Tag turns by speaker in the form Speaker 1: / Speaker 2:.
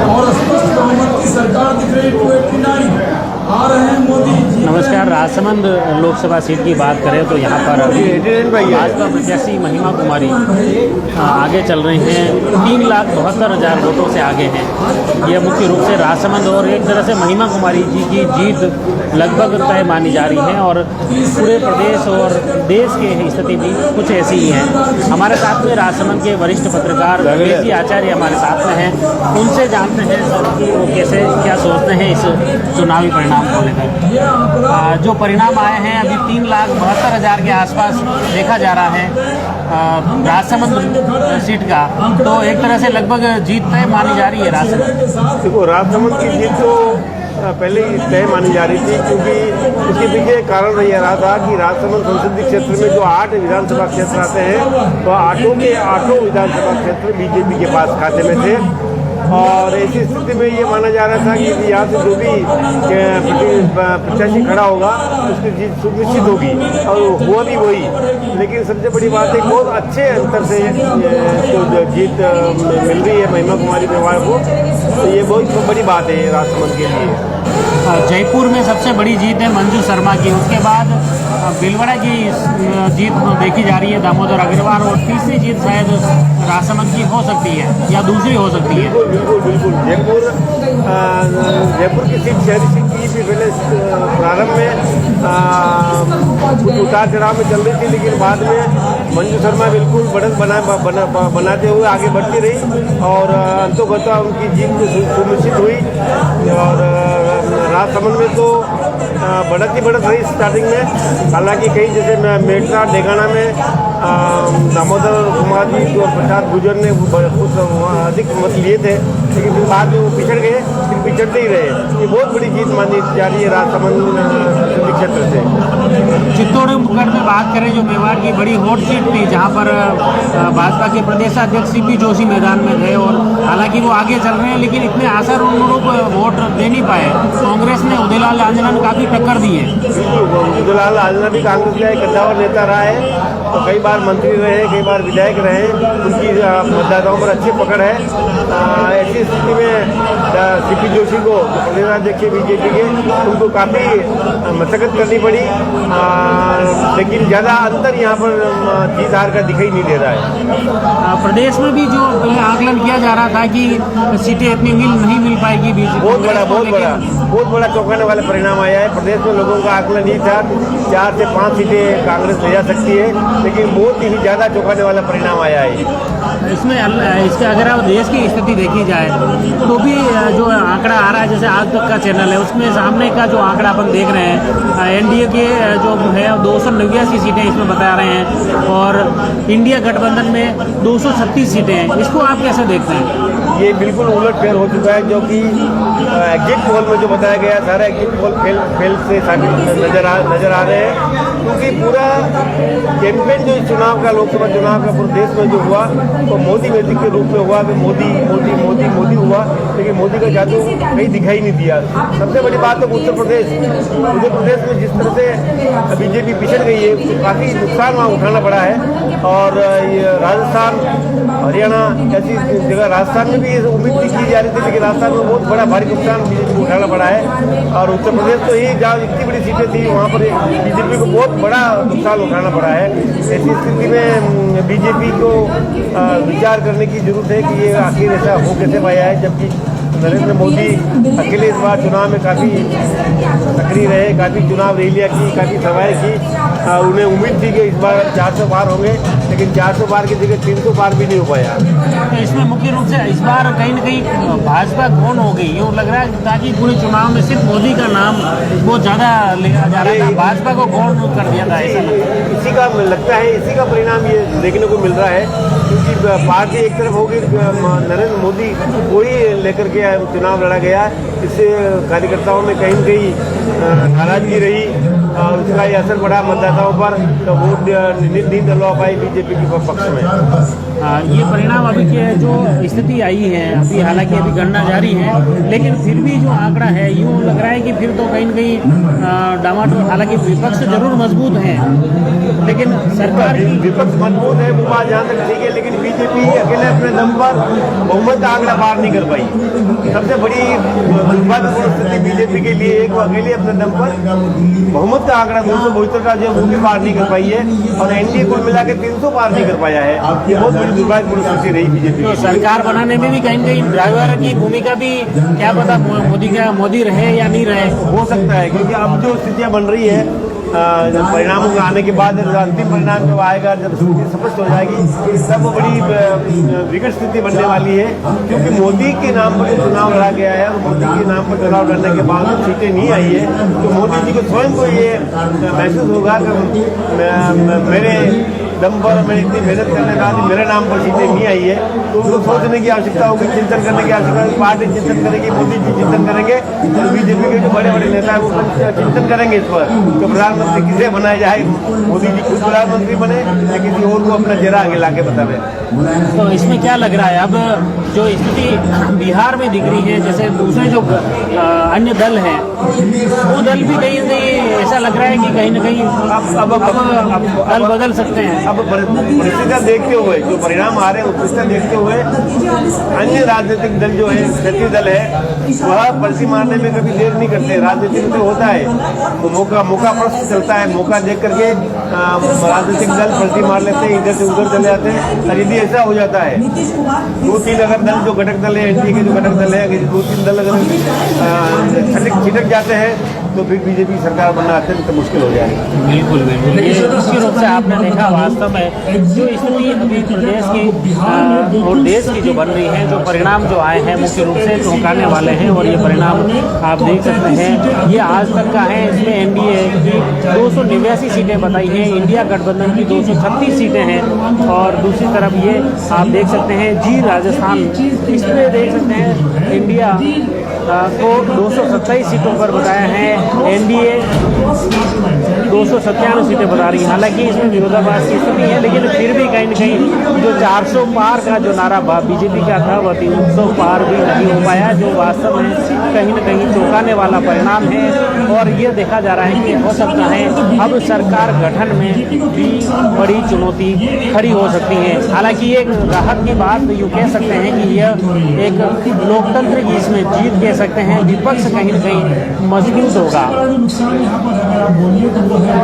Speaker 1: और स्पष्ट बहुमत की सरकार दिख रही 289 आ रहे हैं मोदी जी।
Speaker 2: नमस्कार। राजसमंद लोकसभा सीट की बात करें तो यहाँ पर भाजपा प्रत्याशी महिमा कुमारी आगे चल रही हैं। 3,72,000 वोटों से आगे हैं। यह मुख्य रूप से राजसमंद और एक तरह से महिमा कुमारी जी की जीत लगभग तय मानी जा रही है और पूरे प्रदेश और देश की स्थिति भी कुछ ऐसी ही है। हमारे साथ में राजसमंद के वरिष्ठ पत्रकार जी आचार्य हमारे साथ में हैं। उनसे जानते हैं कि वो कैसे क्या सोचते हैं इस चुनावी परिणाम को लेकर। जो परिणाम आए हैं अभी 3,72,000 के आसपास देखा जा रहा है राजसमंद सीट का, तो एक तरह से लगभग जीत तय मानी जा रही है राजसमंद।
Speaker 3: देखो, राजसमंद की जीत तो पहले ही तय मानी जा रही थी, क्योंकि उसके पीछे कारण रहा था कि राजसमंद संसदीय क्षेत्र में जो 8 विधानसभा क्षेत्र आते हैं तो 8 विधानसभा क्षेत्र बीजेपी के पास खाते में थे। और ऐसी स्थिति में ये माना जा रहा था कि यहाँ से जो भी प्रत्याशी खड़ा होगा उसकी जीत सुनिश्चित होगी, और हुआ भी वही। लेकिन सबसे बड़ी बात है, बहुत अच्छे अंतर से तो जीत मिल रही है महिमा कुमारी मेवाड़ को, तो ये बहुत बड़ी बात है राजसमंद के लिए।
Speaker 2: जयपुर में सबसे बड़ी जीत है मंजू शर्मा की, उसके बाद भीलवाड़ा की जीत देखी जा रही है दामोदर अग्रवाल, और तीसरी जीत शायद राजसमंद की हो सकती है या दूसरी हो सकती है।
Speaker 3: बिल्कुल। जयपुर की सीट शहरी सीट की भी पहले प्रारंभ में कुछ उतार चढ़ाव में चल रही थी, लेकिन बाद में मंजू शर्मा बिल्कुल बढ़त बनाते हुए आगे बढ़ती रही और अंतोगता उनकी जीत सुनिश्चित हुई। और राजसमंद में तो बढ़त रही स्टार्टिंग में। हालांकि कई जैसे मेटरा डेगाना में दामोदर कुमार जी और प्रसाद गुजर ने कुछ अधिक मत लिए थे, लेकिन फिर बाद में वो पिछड़ गए, फिर पिछड़ते ही रहे। ये बहुत बड़ी जीत मानी जा रही है राजसमंद संसदीय क्षेत्र से।
Speaker 2: चित्तौड़गढ़ में बात करें, जो मेवाड़ की बड़ी हॉट सीट थी, जहां पर भाजपा के प्रदेशाध्यक्ष सीपी जोशी मैदान में थे, और हालांकि वो आगे चल रहे हैं, लेकिन इतने आशानुरूप वोट दे नहीं पाए। कांग्रेस ने उदयलाल आंजना ने काफ़ी टक्कर दी है।
Speaker 3: उदयलाल आंजना भी कांग्रेस का एक कद्दावर नेता रहा है, तो कई बार मंत्री रहे, कई बार विधायक रहे, उनकी मतदाताओं पर अच्छी पकड़ है। ऐसी स्थिति में सीपी जोशी को, जो प्रदेशाध्यक्ष बीजेपी के, उनको काफ़ी मशक्कत करनी पड़ी, लेकिन ज़्यादा अंतर यहाँ पर जीत हार का दिखाई नहीं दे रहा है।
Speaker 2: प्रदेश में भी जो आकलन किया जा रहा था कि सीटें इतनी नहीं मिल पाएगी बीजेपी,
Speaker 3: बहुत बड़ा चौंकाने वाला परिणाम आया है। प्रदेश में लोगों का आकलन ये था 4 से 5 सीटें कांग्रेस ले जा सकती है, लेकिन बहुत ही ज़्यादा चौंकाने वाला परिणाम आया है।
Speaker 2: इसमें इसके अगर आप देश की स्थिति देखी जाए तो भी जो आंकड़ा आ रहा है, जैसे आज तक का चैनल है, उसमें सामने का जो आंकड़ा अपन देख रहे हैं, एनडीए के जो है 289 सीटें इसमें बता रहे हैं, और इंडिया गठबंधन में 236 सीटें हैं। इसको आप कैसे देखते हैं?
Speaker 3: ये बिल्कुल उलटफेर हो चुका है, जो कि एग्जिट पोल में जो बताया गया, सारा एग्जिट पोल फेल से साबित नजर आ रहे हैं। क्योंकि पूरा कैंपेन जो चुनाव का, लोकसभा चुनाव का पूरे देश में जो हुआ, तो मोदी मैजिक के रूप में हुआ कि मोदी हुआ, लेकिन मोदी का जादू कहीं दिखाई नहीं दिया। सबसे बड़ी बात तो उत्तर प्रदेश में जिस तरह से बीजेपी पिछड़ गई है, तो काफ़ी नुकसान वहाँ उठाना पड़ा है। और ये राजस्थान, हरियाणा ऐसी जगह, राजस्थान में भी उम्मीद नहीं की जा रही थी, लेकिन राजस्थान में बहुत बड़ा भारी नुकसान बीजेपी को उठाना पड़ा है। और उत्तर प्रदेश तो यही, जहाँ इतनी बड़ी सीटें थी, वहाँ पर बीजेपी को बहुत बड़ा नुकसान उठाना पड़ा है। ऐसी स्थिति में बीजेपी को विचार करने की जरूरत है कि ये आखिर ऐसा हो कैसे पाया है, जबकि नरेंद्र मोदी अकेले इस बार चुनाव में काफ़ी सक्रिय रहे, काफ़ी चुनाव रैलियाँ की, काफ़ी सभाएँ की। उन्हें उम्मीद थी कि इस बार 400 पार होंगे, लेकिन 400 पार की जगह 300 पार भी नहीं हो पाया।
Speaker 2: इसमें मुख्य रूप से इस बार कहीं न कहीं भाजपा कौन हो गई, यूँ लग रहा है, ताकि पूरे चुनाव में सिर्फ मोदी का नाम बहुत ज़्यादा लिया जा रहा था, भाजपा को कौन कर दिया था, ऐसा
Speaker 3: इसी का लगता है, इसी का परिणाम ये देखने को मिल रहा है। क्योंकि पार्टी एक तरफ होगी, नरेंद्र मोदी को ही लेकर के चुनाव लड़ा गया, इससे कार्यकर्ताओं में कहीं न कहीं नाराजगी रही, और उसका ये असर पड़ा मतदाताओं पर, तो वोट नहीं डलवा पाई बीजेपी के पक्ष में।
Speaker 2: ये परिणाम अभी के जो स्थिति आई है, अभी हालांकि अभी गणना जारी है, लेकिन फिर भी जो आंकड़ा है यूँ लग रहा है कि फिर तो कहीं न कहीं डामाडोल, हालांकि विपक्ष जरूर मजबूत है, लेकिन सरकार
Speaker 3: विपक्ष मजबूत है, वो बात जहाँ तक ठीक है, लेकिन बीजेपी अकेले अपने दम पर बहुमत का आंकड़ा पार नहीं कर पाई। सबसे बड़ी दुर्भाग्यपूर्ण स्थिति बीजेपी के लिए एक, वो अकेले अपने दम पर बहुमत का आंकड़ा 272 का जो वो भी पार नहीं कर पाई है, और एनडीए कुल मिला के 300 पार नहीं कर पाया है। ये बहुत बड़ी दुर्भाग्यपूर्ण स्थिति रही बीजेपी।
Speaker 2: तो सरकार बनाने में भी कहीं न कहीं ड्राइवर की भूमिका भी, क्या पता मोदी रहे या नहीं रहे,
Speaker 3: हो सकता है, क्योंकि अब जो स्थितियाँ बन रही है परिणामों के आने के बाद अंतिम परिणाम जब आएगा, जब स्थिति स्पष्ट हो जाएगी, तब वो बड़ी विकट स्थिति बनने वाली है। क्योंकि मोदी के नाम पर चुनाव लड़ा गया है, और मोदी के नाम पर चुनाव लड़ने के बाद सीटें नहीं आई है, तो मोदी जी को स्वयं को ये महसूस होगा कि मेरे दम पर मैंने इतनी मेहनत करने के बाद मेरे नाम पर सीटें नहीं आई है, तो उनको सोचने की आवश्यकता होगी, चिंतन करने की आवश्यकता होगी। पार्टी चिंतन करेगी, मोदी जी चिंतन करेंगे, तो बीजेपी के जो बड़े बड़े नेता हैं वो चिंतन करेंगे इस पर कि प्रधानमंत्री किसे बनाया जाए, मोदी जी खुद प्रधानमंत्री बने या किसी और को अपना चेहरा आगे ला के बतावे।
Speaker 2: तो इसमें क्या लग रहा है, अब जो स्थिति बिहार में दिख रही है, जैसे दूसरे जो अन्य दल हैं, वो दल भी कहीं ऐसा लग रहा है कि कहीं न कहीं अब दल बदल सकते हैं।
Speaker 3: अब परिस्थितियाँ देखते हुए, जो परिणाम आ रहे हैं परिस्थितियाँ देखते हुए, अन्य राजनीतिक दल जो है, क्षेत्रीय दल है, वह पर्ची मारने में कभी देर नहीं करते। राजनीति में तो होता है, तो मौका प्रश्न चलता है, मौका देख करके राजनीतिक दल पर्ची मार लेते हैं, इधर से उधर चले जाते हैं। और यदि ऐसा हो जाता है, 2-3 अगर दल जो घटक दल है, एनडीए के जो घटक दल है, 2-3 दल अगर छिटक जाते हैं, तो फिर बीजेपी सरकार बनना अत्यंत मुश्किल हो जाएगी।
Speaker 2: बिल्कुल बिल्कुल, ये मुख्य रूप से आपने देखा वास्तव में जो स्थिति अभी प्रदेश की और देश की जो बन रही है, जो परिणाम जो आए हैं मुख्य रूप से चौंकाने वाले हैं। और ये परिणाम आप देख सकते हैं, ये आज तक का है। इसमें एनडीए की 289 सीटें बताई हैं, इंडिया गठबंधन की 236 सीटें हैं, और दूसरी तरफ ये आप देख सकते हैं जी राजस्थान, इसमें देख सकते हैं इंडिया को 227 सीटों पर बताया है, एनडीए 297 सीटें बता रही है। हालांकि इसमें विरोधाभास की स्थिति है, लेकिन फिर भी कहीं न कहीं जो 400 पार का जो नारा बीजेपी का था, वह 300 पार भी नहीं हो पाया, जो वास्तव में कहीं न कहीं चौंकाने वाला परिणाम है। और ये देखा जा रहा है कि हो सकता है अब सरकार गठन में भी बड़ी चुनौती खड़ी हो सकती है। हालांकि एक राहत की बात यूँ कह सकते हैं कि यह एक लोकतंत्र की इसमें जीत कह सकते हैं, विपक्ष कहीं न कहीं मजबूत होगा।
Speaker 1: नुकसान यहाँ पर अगर आप बोलिए तो वो है